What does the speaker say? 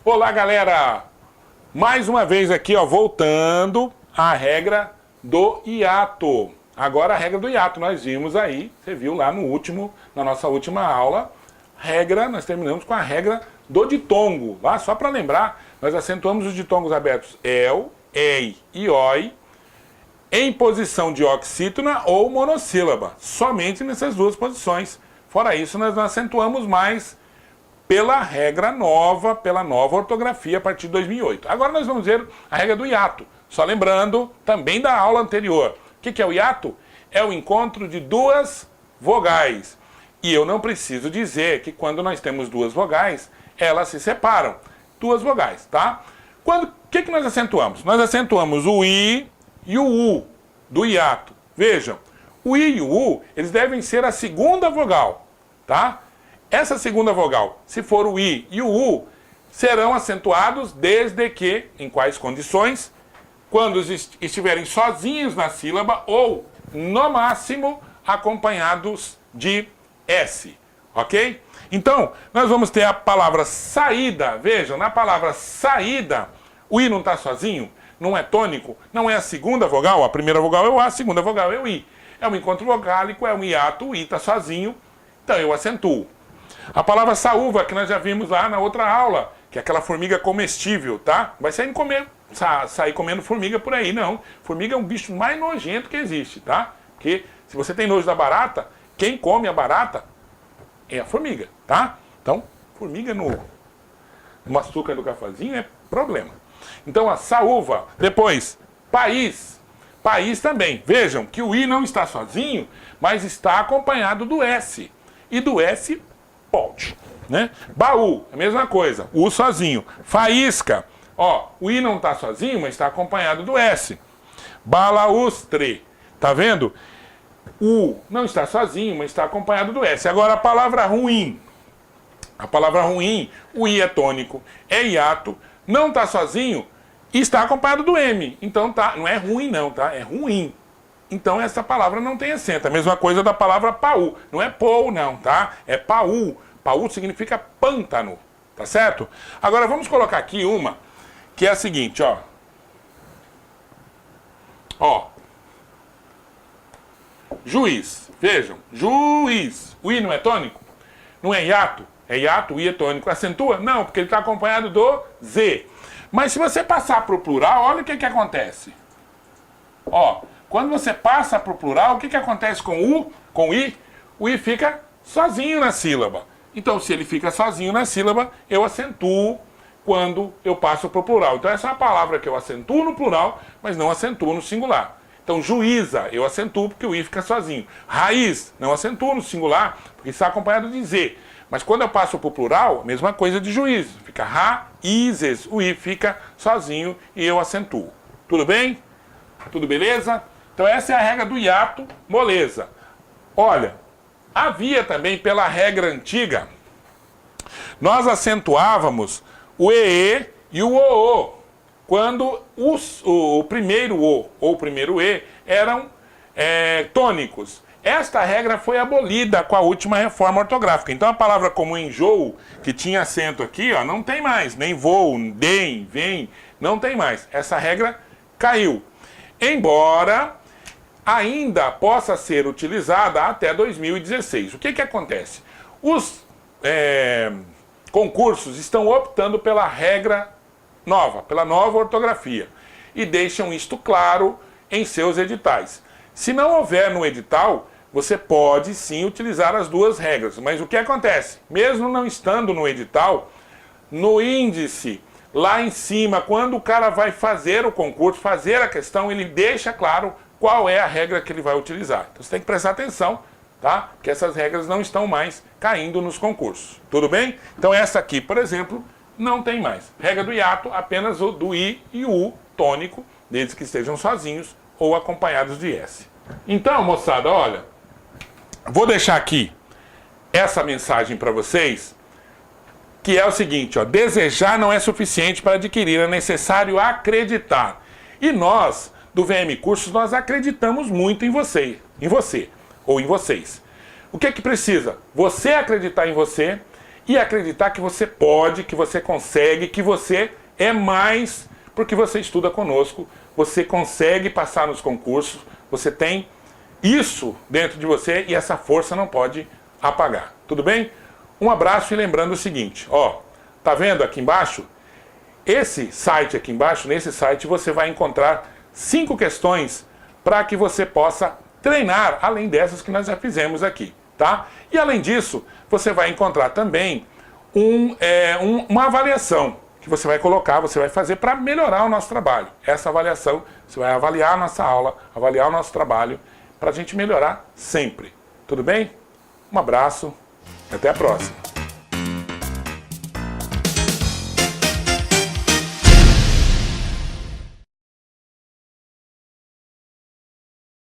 Olá, galera! Mais uma vez aqui, ó, voltando à regra do hiato. Agora a regra do hiato, nós vimos aí, você viu lá na nossa última aula, nós terminamos com a regra do ditongo. Lá, só para lembrar, nós acentuamos os ditongos abertos el, ei e oi em posição de oxítona ou monossílaba, somente nessas duas posições. Fora isso, nós não acentuamos mais pela regra nova, pela nova ortografia a partir de 2008. Agora nós vamos ver a regra do hiato. Só lembrando também da aula anterior. O que é o hiato? É o encontro de duas vogais. E eu não preciso dizer que quando nós temos duas vogais, elas se separam. Duas vogais, tá? O que nós acentuamos? Nós acentuamos o I e o U do hiato. Vejam, o I e o U, eles devem ser a segunda vogal, tá? Essa segunda vogal, se for o I e o U, serão acentuados desde que, em quais condições? Quando estiverem sozinhos na sílaba ou, no máximo, acompanhados de S, ok? Então, nós vamos ter a palavra saída. Vejam, na palavra saída, o I não está sozinho, não é tônico, não é a segunda vogal, a primeira vogal é o A, a segunda vogal é o I. É um encontro vocálico, é um hiato, o I está sozinho, então eu acentuo. A palavra saúva, que nós já vimos lá na outra aula, que é aquela formiga comestível, tá? Vai sair comendo formiga por aí, não. Formiga é um bicho mais nojento que existe, tá? Porque se você tem nojo da barata, quem come a barata é a formiga, tá? Então, formiga no açúcar do cafezinho é problema. Então, a saúva. Depois, país. País também. Vejam que o I não está sozinho, mas está acompanhado do S. E do S, pode, né? Baú, a mesma coisa. U sozinho. Faísca. Ó, o I não está sozinho, mas está acompanhado do S. Balaustre. Tá vendo? U não está sozinho, mas está acompanhado do S. Agora a palavra ruim. A palavra ruim, o I é tônico, é hiato, não está sozinho e está acompanhado do M. Então tá, não é ruim não, tá? É ruim. Então essa palavra não tem acento. A mesma coisa da palavra paú. Não é pou não, tá? É paú. Paú significa pântano, tá certo? Agora vamos colocar aqui uma que é a seguinte, ó. Ó. Juiz. Vejam. Juiz. O I não é tônico? Não é hiato? É hiato, o I é tônico. Acentua? Não, porque ele está acompanhado do Z. Mas se você passar para o plural, olha o que acontece. Ó, quando você passa para o plural, o que acontece com o I? O I fica sozinho na sílaba. Então, se ele fica sozinho na sílaba, eu acentuo quando eu passo para o plural. Então, essa é a palavra que eu acentuo no plural, mas não acentuo no singular. Então, juíza, eu acentuo porque o I fica sozinho. Raiz, não acentuo no singular, porque está acompanhado de Z. Mas quando eu passo para o plural, mesma coisa de juízo. Fica raízes, o I fica sozinho e eu acentuo. Tudo bem? Tudo beleza? Então essa é a regra do hiato, moleza. Olha, havia também pela regra antiga, nós acentuávamos o EE e o OO, quando o primeiro O ou o primeiro E eram tônicos. Esta regra foi abolida com a última reforma ortográfica. Então a palavra como enjoo, que tinha acento aqui, ó, não tem mais. Nem voo, nem, vem, não tem mais. Essa regra caiu. Embora ainda possa ser utilizada até 2016. O que acontece? Os concursos estão optando pela regra nova, pela nova ortografia. E deixam isto claro em seus editais. Se não houver no edital, você pode sim utilizar as duas regras. Mas o que acontece? Mesmo não estando no edital, no índice, lá em cima, quando o cara vai fazer o concurso, fazer a questão, ele deixa claro qual é a regra que ele vai utilizar. Então você tem que prestar atenção, tá? Porque essas regras não estão mais caindo nos concursos. Tudo bem? Então essa aqui, por exemplo, não tem mais. Regra do hiato, apenas o do I e o U tônico, desde que estejam sozinhos ou acompanhados de S. Então, moçada, olha, vou deixar aqui essa mensagem para vocês, que é o seguinte, ó, desejar não é suficiente para adquirir, é necessário acreditar. E nós, do VM Cursos, nós acreditamos muito em você ou em vocês. O que precisa? Você acreditar em você e acreditar que você pode, que você consegue, que você é mais, porque você estuda conosco, você consegue passar nos concursos, você tem isso dentro de você e essa força não pode apagar. Tudo bem? Um abraço e lembrando o seguinte, ó, tá vendo aqui embaixo? Esse site aqui embaixo, nesse site você vai encontrar 5 questões para que você possa treinar, além dessas que nós já fizemos aqui, tá? E além disso, você vai encontrar também uma avaliação que você vai colocar, você vai fazer para melhorar o nosso trabalho. Essa avaliação, você vai avaliar a nossa aula, avaliar o nosso trabalho, para a gente melhorar sempre. Tudo bem? Um abraço e até a próxima.